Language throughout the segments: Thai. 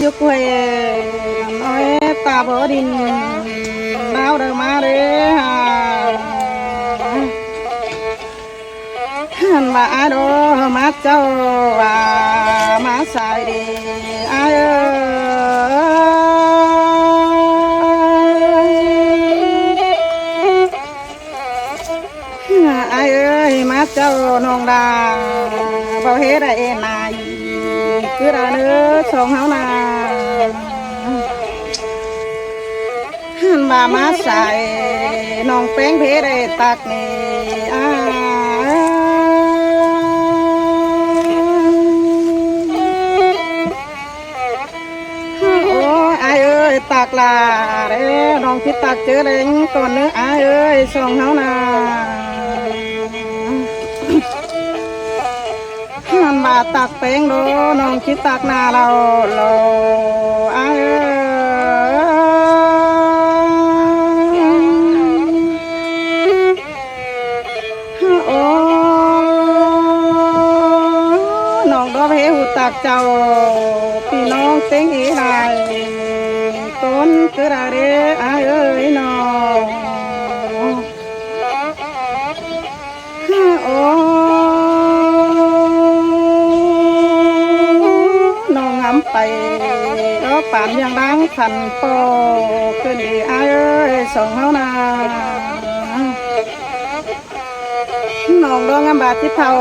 yêu quê nói ta bỡ đình bao đời má đấy mà ai đó má cháu và má xài đi ai ai ơi má cháu nông đà bao hết đây này cứ ra nữa xong háo nà bà má xài nông phén thế đây tạc này ai ơi tạc là đấy nông chỉ tạc chứ đấy còn nữa ai ơi xong háo nà bà tạc phén đó nông chỉ tạc nà lầu ai nông đó bé hụt tạc chào vì nông tiếng ý này con cứ ra đấy ai ơi nôngไปก็ป่านยังดังขันโปขึ้นดีอ้ายเอ้ยส่งเฮานาน้องดวงงามบาดที่เท่า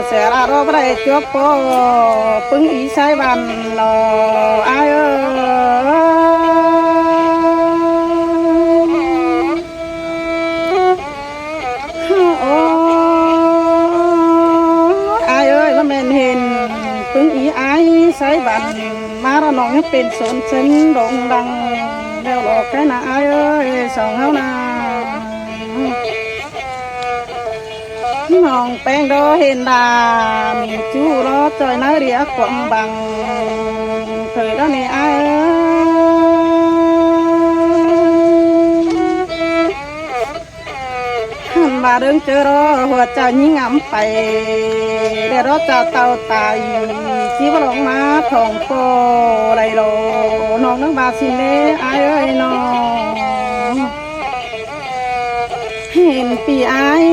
เสียราโรบได้จวบโปปึ้งอีใช้บันรออ้ายเอ้ยว่าแม่นเห็นปึ้งอีอ้ายใช้บันมาเราน้องเป็นสนเส้นโด่งดังแล้วหลอกcáiน่ะอ้ายเอ้ยส่องเฮานาน้องแป้งโดเห็นดามีจูรอจอยน้าเรียกกวางบังเคยแล้วนี่อ้ายมาเรื่องเจอรอหัวใจยิ่งงำไปเดี๋ยวรอจะเตาตายชีวลงมาทองโปไรโลน้องนักบาสิเล่อ้ายเอ้ยน้องเห็นปีอ้าย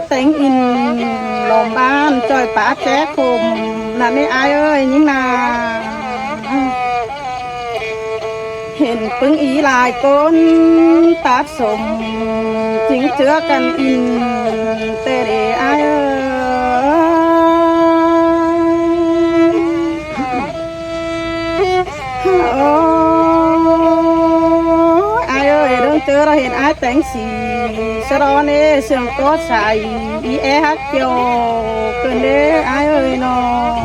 แต่งอินลมบ้านจอยป่าแจ๊คมนั่นนี่อ้ายเอ้ยยิ่งนาเห็นปึ้งอีลายก้นตัดสมจิงเจือกันอินเตเรอ้ายเอ้ยเรื่องเจอเราเห็นอ้ายแต่งสีสะร้อนเอเสียงก็ใส่อีแอฮักเกียวเกินเด้อ้ายเอ้ยน้อง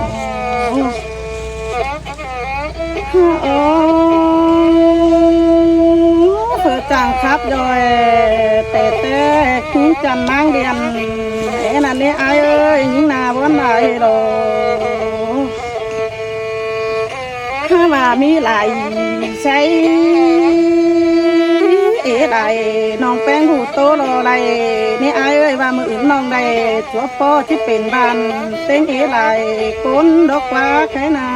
เพื่อจางครับโดยแต่คุ้งจันนางเดียนเอ็นั่นนี่อ้ายเอ้ยยิ่งนาวันไหนโลข้ามามีไหลใช้ใดน้องแป้งหูโตรอไรนี่อ้ายเอ้ยว่ามืออื่นน้องใดตัวพ่อที่เป็นบ้านเต็งไหลก้นดอกว่าแค่นา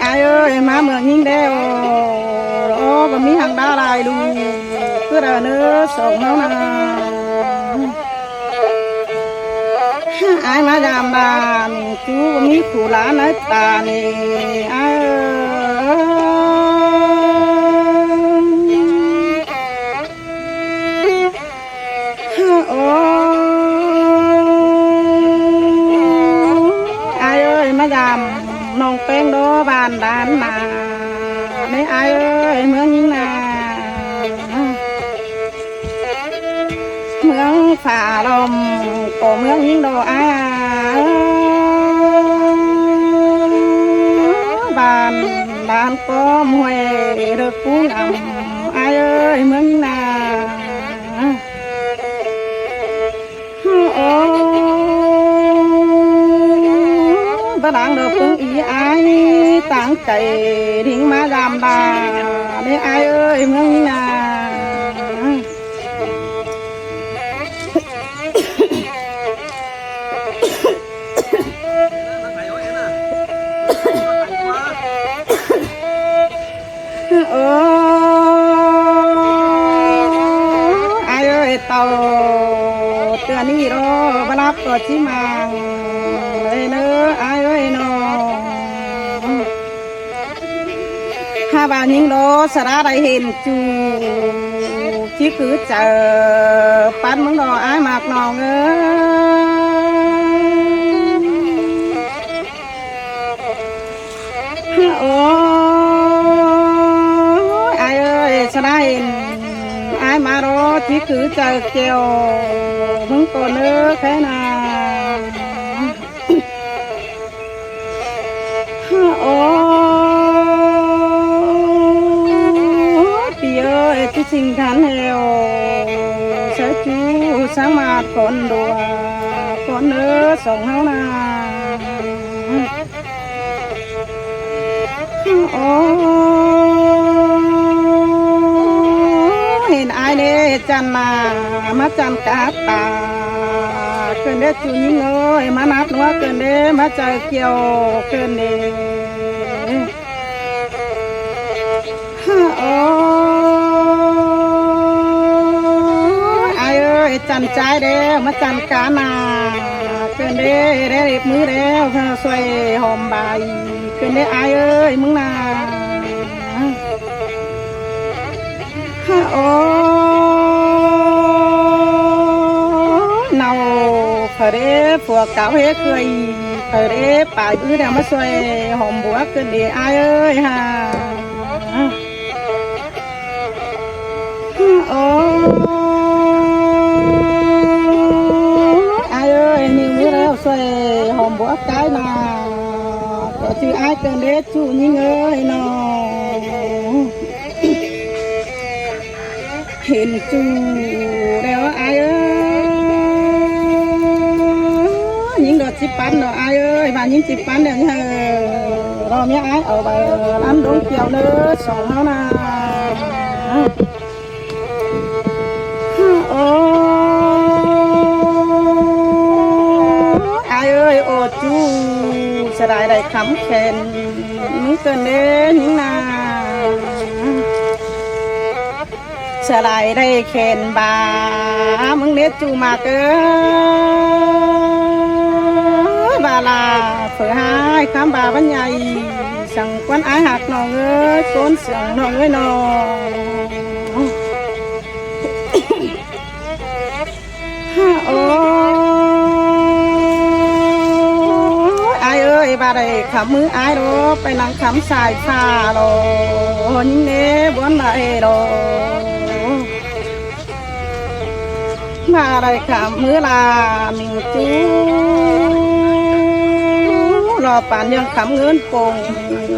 อ้ายเอ้ยมาเมืองยิ่งเดียวก็มีหังดาลายดูเพื่อเนื้อส่งเฮานาอ้ายมายามดานจูมีผู้หลานในตานี่อ้ายเอ้ยมายามน้องแป้งโดบานดานนาในอ้ายเอ้ยเมืองยิ่งนาเมืองฝ่าลมก็เมืองยิ่งโดอ้ายบ้านก็มวยเด็กกุ้งอ่ำอ้ายเอ้ยเมืองยิ่งนาบ้านเด็กกุ้งอีอ้ายตั้งใจทิ้งมาดำดาในอ้ายเอ้ยเมืองยิ่งนา เ โอ้ไอ้เอ้ยเต่าเตือนนี่รอบรับตัวชิมังเลยเนอไอ้เอ้ยน้องถ้าบางยิงโดสระได้เห็นจูที่คือเจอปันมึงดอไอ้หมากน้องเอ้ยโอ้ไอ้เอ้ยสระเห็นไอ้มารอที่คือเจอเกี่ยวมึงก็เนื้อแค่นาโอ้ปีเอ้ยที่สิ่งทันเฮวเสือจูสามารถคนดัวคนเนื้อส่งเฮานาโอ้เห็นไอ้เด้จันมามาจันกาตาเกินเด้จูยิงเอ้ยมานัดนัวเกินเด้มาเจอเกี่ยวเกินเด้โอ้ไอ้เอ้ยจันใจเด้มาจันกานาเกินเด้ได้เรียบมือแล้วสวยหอมใบเกินเด้ไอ้เอ้ยมึงนาโอ้เนาเขเด้พวกเก่าเฮ็ดเคยเขเด้ป่ายบื้อเดี๋ยวมาสวยหอมบัวเกินเด้ไอ้เอ้ยฮะโอ้ไอ้เอ้ยนิ่งมือแล้วสวยหอมบัวกายนาก็ชื่อไอ้เกินเด้ชูยิ่งเอ้ยน้องเห็นจูแล้วไอ้เอ้ยยิงดอดจิปันดอกไอ้เอ้ยบ้านยิงจิปันเดี๋ยวนี้รอเมียไอ้เอาไปร้านดงเกี่ยวเนื้อสองเท่านาโอ้ไอ้เอ้ยโอ้จูสลายได้คำแขนมึงเกินเด้ยิงนาสลายได้แขนบามึงเน็ตจูมาเกินบาลาเผื่อหายคำบาบรรยายสั่งควันไอหักน้องเอ้ยโกนเสียงน้องเอ้ยน้องโอ้ไอเอ้ยบาได้ขับมือไอโรไปนั่งคำสายฟ้าโรยิ่งเน่บวนได้โรมาได้ขับมือลามิงจูรอป่านยังขับเงินปง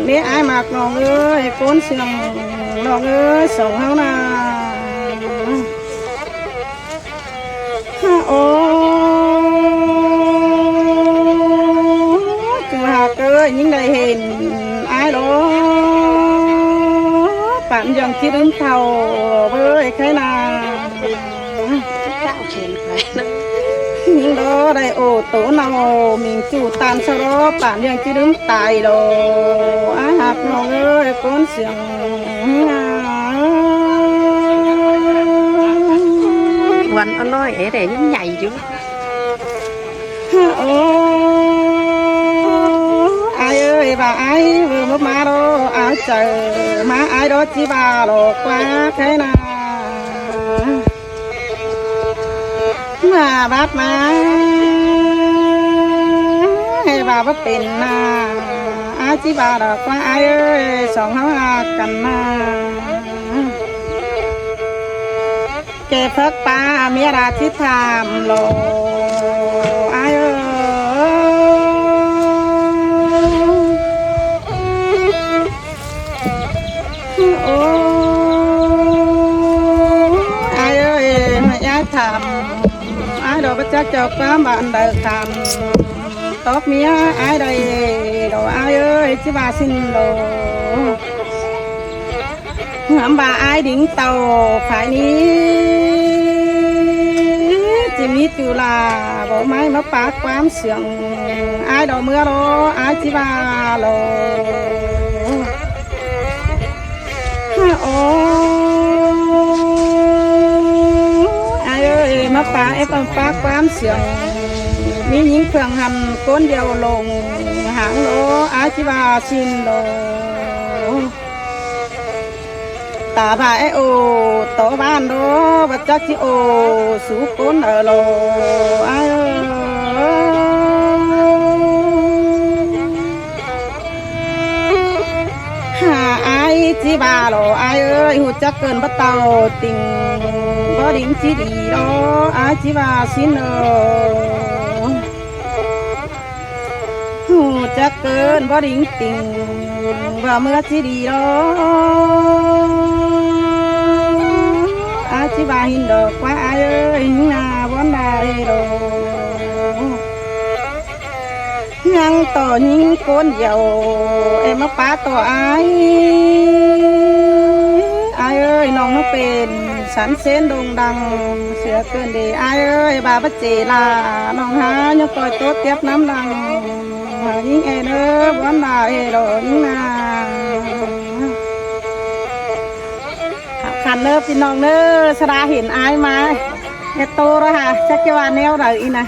นี่ไอมากน้องเอ้ยโกนเสียงน้องเอ้ยส่งเฮานาโอ้จังหากเอ้ยยิ่งได้เห็นไอ้ดอกป่านยังคิดถึงเท่าเบ้ยใครนาเจ้าเขียนไปยิ่งดอได้โอ้โตนอมิงจูตานสโรป่านยังคิดถึงตายดอไอ้หักน้องเอ้ยก้นเสียงวันอร่อยเอ๋แต่ยังใหญ่อยู่โอ้ไอ้เอ้ยบ่าไอ้เมื่อมาโรอาเจอมาไอ้รถจีบาโลกว่าแค่นามาบัดมาให้บ่าเป็นนาอาจีบาโลกว่าไอ้เอ้ยสองเฮากันมาเก็บพักปลาเมียราชิธามโลไอ้เอ้โอ้ไอ้เอ้ยไม่ย้ายทำไอ้ดอกประจักษ์เจ้าความบ้านเดินทำตบเมียไอ้ใดดอกไอ้เอ้ยชิบาสินโลหำบ่าไอ้ดิ่งเต่าฝ่ายนี้จิม จูลาบอกไม้มาปากความเสียงอายดอกเมื่อโลอายจิบาโลโอ้อายเอ้ยมาปากไอ้ปากความเสียงมีหญิงเครื่องหันก้นเดียวลงหางโลอายจิบาชินโลตาบ่ายโอโตบ้านโดบัดจักที่โอสูก้นโลอายหาอายจีบาโลอายเอ้ยหูจักเกินบัดเต่าติงบ่ดิ่งจีดีโลอายจีบาสินโลหูจักเกินบ่ดิ่งติงว่าเมื่อจีดีโลอาชิบาหินดอกว่าอายเอ้ยนาวันใดดอกยังต่อยิงก้นเดียวเอ็มป้าต่ออายเอ้ยน้องเป็นสันเส้นดงดังเสือเกินดีอายเอ้ยบาบัจเจลาน้องหายังปล่อยโต๊ะเตียบน้ำดังยิงเอ็นเอ้ยวันใดดอกยิงนาขันเลิฟพี่น้องเน้อสระเห็นอายมาเอโตแล้วค่ะจักรวาลแนวไหนอีนะ